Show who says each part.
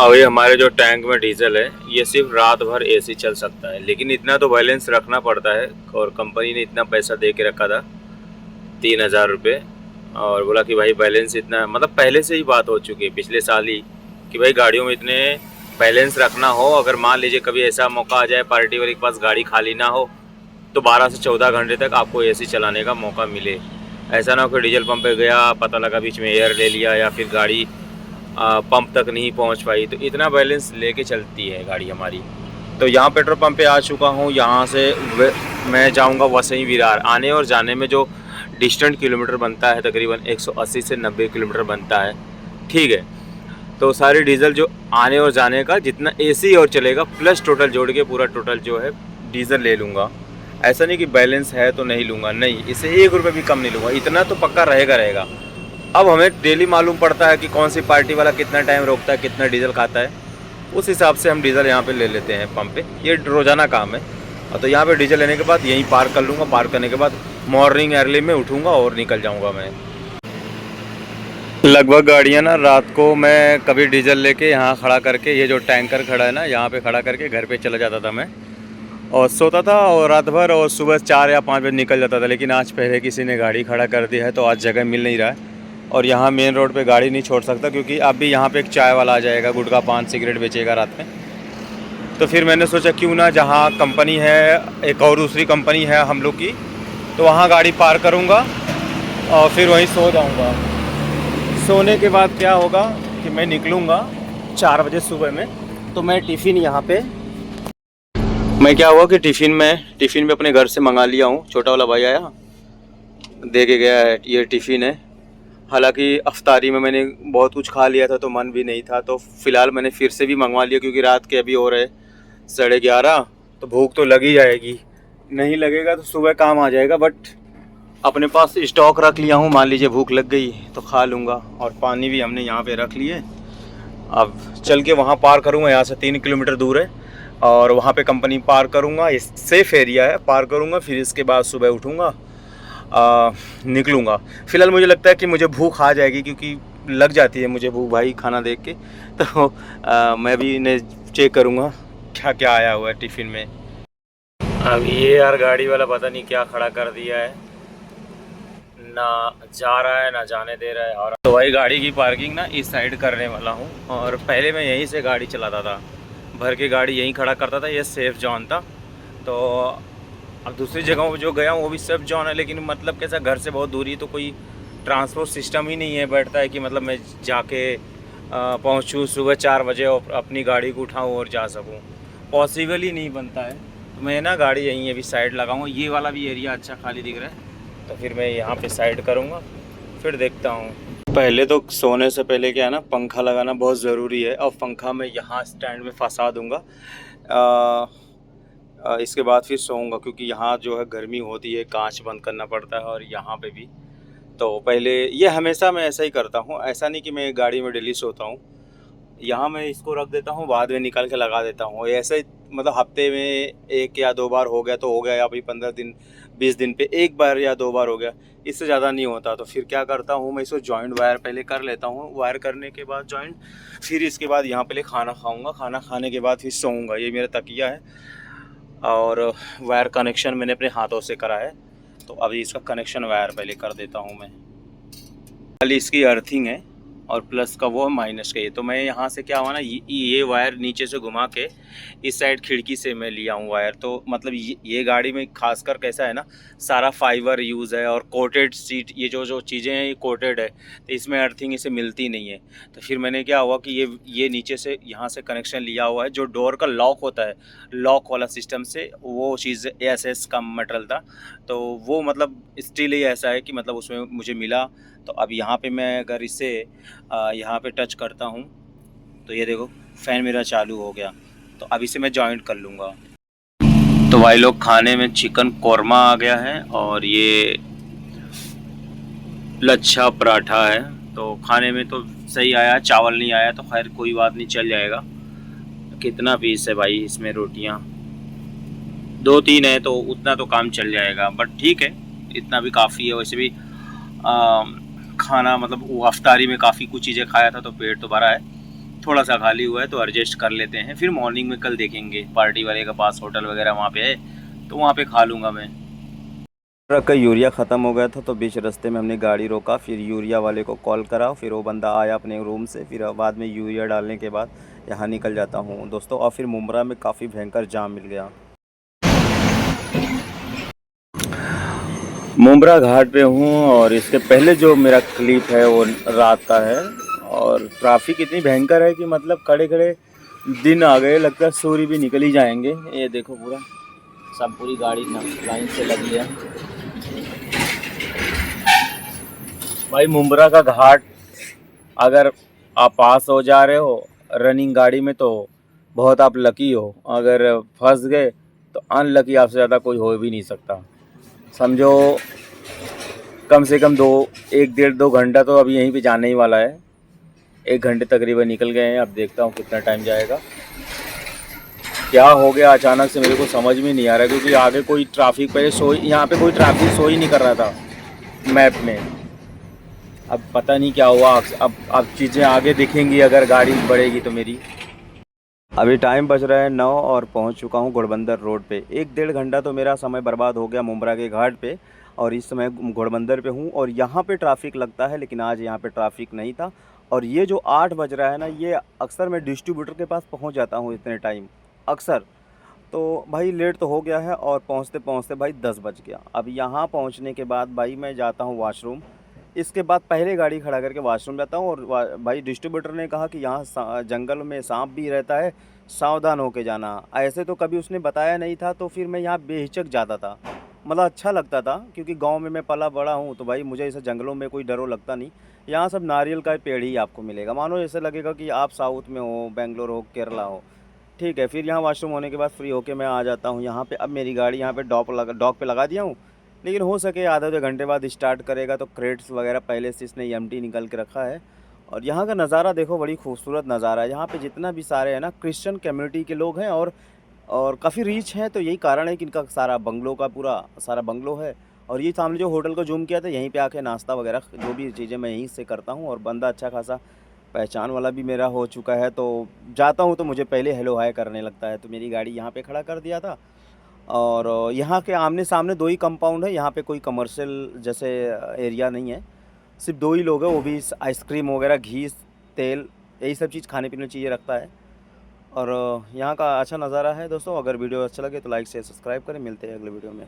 Speaker 1: अभी हमारे जो टैंक में डीजल है ये सिर्फ रात भर एसी चल सकता है, लेकिन इतना तो बैलेंस रखना पड़ता है। और कंपनी ने इतना पैसा दे के रखा था 3,000 रुपये, और बोला कि भाई बैलेंस इतना, मतलब पहले से ही बात हो चुकी है पिछले साल ही कि भाई गाड़ियों में इतने बैलेंस रखना हो। अगर मान लीजिए कभी ऐसा मौका आ जाए पार्टी वाले के पास गाड़ी खाली ना हो तो 12 से 14 घंटे तक आपको एसी चलाने का मौका मिले। ऐसा ना हो कि डीजल पंप पे गया, पता लगा बीच में एयर ले लिया या फिर गाड़ी पंप तक नहीं पहुंच पाई। तो इतना बैलेंस लेके चलती है गाड़ी हमारी। तो यहाँ पेट्रोल पंप पे आ चुका हूँ। यहाँ से मैं जाऊँगा वसई विरार। आने और जाने में जो डिस्टेंट किलोमीटर बनता है तकरीबन 180 से 90 किलोमीटर बनता है, ठीक है। तो सारी डीजल जो आने और जाने का जितना एसी और चलेगा प्लस टोटल जोड़ के पूरा टोटल जो है डीजल ले लूँगा। ऐसा नहीं कि बैलेंस है तो नहीं लूँगा, नहीं, इससे 1 रुपये भी कम नहीं लूँगा, इतना तो पक्का रहेगा। अब हमें डेली मालूम पड़ता है कि कौन सी पार्टी वाला कितना टाइम रोकता है, कितना डीजल खाता है, उस हिसाब से हम डीज़ल यहाँ पे ले लेते हैं पंप पे। ये रोज़ाना काम है। और तो यहाँ पे डीजल लेने के बाद यहीं पार्क कर लूँगा। पार्क करने के बाद मॉर्निंग अर्ली में उठूँगा और निकल जाऊँगा मैं। लगभग गाड़ियाँ ना रात को मैं कभी डीजल लेके यहाँ खड़ा करके, ये जो टैंकर खड़ा है ना यहाँ पे खड़ा करके घर पे चला जाता था मैं, और सोता था और रात भर, और सुबह 4 या 5 बजे निकल जाता था। लेकिन आज पहले किसी ने गाड़ी खड़ा कर दिया है तो आज जगह मिल नहीं रहा है, और यहाँ मेन रोड पे गाड़ी नहीं छोड़ सकता क्योंकि अभी यहाँ पे एक चाय वाला आ जाएगा, गुटखा पान सिगरेट बेचेगा रात में। तो फिर मैंने सोचा क्यों ना, जहाँ कंपनी है एक और दूसरी कंपनी है हम लोग की, तो वहाँ गाड़ी पार्क करूँगा और फिर वहीं सो जाऊँगा। सोने के बाद क्या होगा कि मैं निकलूँगा 4 बजे सुबह में, तो मैं टिफ़िन यहाँ पे, मैं क्या हुआ कि टिफ़िन में अपने घर से मंगा लिया हूँ। छोटा वाला भाई आया दे के गया है, ये टिफ़िन है। हालांकि अफ्तारी में मैंने बहुत कुछ खा लिया था तो मन भी नहीं था, तो फ़िलहाल मैंने फिर से भी मंगवा लिया क्योंकि रात के अभी हो रहे 11:30, तो भूख तो लगी जाएगी। नहीं लगेगा तो सुबह काम आ जाएगा, बट अपने पास स्टॉक रख लिया हूँ, मान लीजिए भूख लग गई तो खा लूँगा। और पानी भी हमने यहाँ पे रख लिए। अब चल के वहाँ पार करूँगा, यहाँ से 3 किलोमीटर दूर है, और वहाँ पे कंपनी पार करूँगा। इस सेफ़ एरिया है, पार करूँगा, फिर इसके बाद सुबह उठूँगा, निकलूँगा। फ़िलहाल मुझे लगता है कि मुझे भूख आ जाएगी क्योंकि लग जाती है मुझे भूख भाई खाना देख के। तो मैं भी इन्हें चेक करूँगा क्या क्या आया हुआ है टिफ़िन में। अब ये यार गाड़ी वाला पता नहीं क्या खड़ा कर दिया है, ना जा रहा है ना जाने दे रहा है। और तो भाई गाड़ी की पार्किंग ना इस साइड करने वाला हूँ, और पहले मैं यहीं से गाड़ी चलाता था, भर के गाड़ी यहीं खड़ा करता था, ये सेफ़ जोन था। तो अब दूसरी जगहों पर जो गया हूँ वो भी सेफ जोन है, लेकिन मतलब कैसा, घर से बहुत दूरी, तो कोई ट्रांसपोर्ट सिस्टम ही नहीं है बैठता है कि मतलब मैं जाके पहुँचूँ सुबह 4 बजे और अपनी गाड़ी को उठाऊँ और जा सकूँ, पॉसिबल ही नहीं बनता है। तो मैं ना गाड़ी यहीं अभी साइड लगाऊँगा। ये वाला भी एरिया अच्छा खाली दिख रहा है, तो फिर मैं यहाँ पे साइड करूँगा, फिर देखता हूँ। पहले तो सोने से पहले क्या है ना, पंखा लगाना बहुत ज़रूरी है, और पंखा मैं यहाँ स्टैंड में फंसा दूँगा। इसके बाद फिर सोऊंगा क्योंकि यहाँ जो है गर्मी होती है, कांच बंद करना पड़ता है, और यहाँ पे भी। तो पहले ये हमेशा मैं ऐसा ही करता हूँ, ऐसा नहीं कि मैं गाड़ी में डेली सोता हूँ। यहाँ मैं इसको रख देता हूँ, बाद में निकाल के लगा देता हूँ। ऐसे मतलब हफ्ते में 1 या 2 बार हो गया तो हो गया, या फिर 15 दिन 20 दिन पे 1 बार या 2 बार हो गया, इससे ज़्यादा नहीं होता। तो फिर क्या करता हूँ मैं, इसको जॉइंट वायर पहले कर लेता हूँ। वायर करने के बाद जॉइंट, फिर इसके बाद यहाँ पहले खाना खाऊँगा, खाना खाने के बाद फिर सोऊंगा। ये मेरा तकिया है, और वायर कनेक्शन मैंने अपने हाथों से करा है। तो अभी इसका कनेक्शन वायर पहले कर देता हूँ मैं। खाली इसकी अर्थिंग है, और प्लस का वो माइनस का ये। तो मैं यहाँ से क्या हुआ ना, ये वायर नीचे से घुमा के इस साइड खिड़की से मैं लिया हूँ वायर। तो मतलब ये गाड़ी में खासकर कैसा है ना, सारा फाइबर यूज़ है, और कोटेड सीट, ये जो चीज़ें हैं ये कोटेड है, तो इसमें अर्थिंग इसे मिलती नहीं है। तो फिर मैंने क्या हुआ कि ये नीचे से यहाँ से कनेक्शन लिया हुआ है। जो डोर का लॉक होता है, लॉक वाला सिस्टम से, वो चीज़ ASS का मटेरियल था, तो वो मतलब स्टील ही ऐसा है कि मतलब उसमें मुझे मिला। तो अब यहाँ पे मैं अगर इसे यहाँ पे टच करता हूँ तो ये देखो फ़ैन मेरा चालू हो गया। तो अब इसे मैं जॉइंट कर लूँगा। तो भाई लोग, खाने में चिकन कौरमा आ गया है, और ये लच्छा पराठा है। तो खाने में तो सही आया, चावल नहीं आया तो खैर कोई बात नहीं, चल जाएगा। कितना पीस है भाई इसमें, रोटियाँ 2-3 है तो उतना तो काम चल जाएगा, बट ठीक है, इतना भी काफ़ी है। वैसे भी खाना मतलब वो अफ्तारी में काफ़ी कुछ चीज़ें खाया था तो पेट तो भरा है। थोड़ा सा खाली हुआ है तो एडजस्ट कर लेते हैं, फिर मॉर्निंग में कल देखेंगे। पार्टी वाले के पास होटल वगैरह वहाँ पे है तो वहाँ पे खा लूँगा मैं। ट्रक का यूरिया ख़त्म हो गया था तो बीच रास्ते में हमने गाड़ी रोका, फिर यूरिया वाले को कॉल करा, फिर वो बंदा आया अपने रूम से, फिर बाद में यूरिया डालने के बाद यहाँ निकल जाता हूँ दोस्तों। और फिर मुम्बरा में काफ़ी भयंकर जाम मिल गया। मुम्बरा घाट पे हूँ और इसके पहले जो मेरा क्लिप है वो रात का है। और ट्रैफिक इतनी भयंकर है कि मतलब खड़े खड़े दिन आ गए, लगता है सूर्य भी निकल ही जाएंगे। ये देखो पूरा सब पूरी गाड़ी लाइन से लगी है भाई। मुम्बरा का घाट अगर आप पास हो जा रहे हो रनिंग गाड़ी में तो बहुत आप लकी हो, अगर फंस गए तो अनलकी आपसे ज़्यादा कोई हो भी नहीं सकता। समझो कम से कम 1 डेढ़ 2 घंटा तो अभी यहीं पे जाने ही वाला है। 1 घंटे तकरीबन निकल गए हैं, अब देखता हूँ कितना टाइम जाएगा। क्या हो गया अचानक से मेरे को समझ में नहीं आ रहा, क्योंकि आगे कोई ट्रैफिक पहले यहाँ पे कोई ट्रैफिक शो ही नहीं कर रहा था मैप में। अब पता नहीं क्या हुआ। अब चीज़ें आगे दिखेंगी अगर गाड़ी बढ़ेगी तो मेरी। अभी टाइम बज रहा है 9 और पहुंच चुका हूं घोड़बंदर रोड पे। 1 डेढ़ घंटा तो मेरा समय बर्बाद हो गया मुम्बरा के घाट पे, और इस समय घोड़बंदर पे हूं। और यहाँ पे ट्रैफिक लगता है लेकिन आज यहाँ पे ट्रैफिक नहीं था। और ये जो 8 बज रहा है ना, ये अक्सर मैं डिस्ट्रीब्यूटर के पास पहुँच जाता हूँ इतने टाइम अक्सर। तो भाई लेट तो हो गया है और पहुँचते पहुँचते भाई 10 बज गया। अब यहाँ पहुँचने के बाद भाई मैं जाता हूँ वॉशरूम। इसके बाद पहले गाड़ी खड़ा करके वॉशरूम जाता हूँ। और भाई डिस्ट्रीब्यूटर ने कहा कि यहाँ जंगल में सांप भी रहता है, सावधान होके जाना। ऐसे तो कभी उसने बताया नहीं था, तो फिर मैं यहाँ बेहिचक जाता था। मतलब अच्छा लगता था क्योंकि गांव में मैं पला बड़ा हूँ, तो भाई मुझे ऐसे जंगलों में कोई डरो लगता नहीं। यहाँ सब नारियल का पेड़ ही आपको मिलेगा, मानो ऐसे लगेगा कि आप साउथ में हो, बेंगलोर हो, केरला हो। ठीक है, फिर यहाँ वॉशरूम होने के बाद फ्री होके मैं आ जाता हूँ यहाँ पे। अब मेरी गाड़ी यहाँ पे डॉक पे लगा दिया हूँ, लेकिन हो सके आधा 2 घंटे बाद स्टार्ट करेगा। तो क्रेट्स वगैरह पहले से इसने एम्प्टी निकल के रखा है। और यहाँ का नज़ारा देखो, बड़ी खूबसूरत नज़ारा है। यहाँ पे जितना भी सारे हैं ना क्रिश्चियन कम्युनिटी के लोग हैं, और काफ़ी रीच हैं। तो यही कारण है कि इनका सारा बंगलों का पूरा सारा बंगलो है। और ये सामने जो होटल को जूम किया था, यहीं पे आके नाश्ता वगैरह जो भी चीज़ें मैं यहीं से करता हूँ। और बंदा अच्छा खासा पहचान वाला भी मेरा हो चुका है, तो जाता हूँ तो मुझे पहले हेलो हाय करने लगता है। तो मेरी गाड़ी यहाँ पे खड़ा कर दिया था। और यहाँ के आमने सामने 2 ही कंपाउंड है, यहाँ पे कोई कमर्शियल जैसे एरिया नहीं है। सिर्फ 2 ही लोग हैं, वो भी आइसक्रीम वगैरह, घी, तेल, यही सब चीज़ खाने पीने चीज़ें रखता है। और यहाँ का अच्छा नज़ारा है दोस्तों। अगर वीडियो अच्छा लगे तो लाइक शेयर सब्सक्राइब करें। मिलते हैं अगले वीडियो में।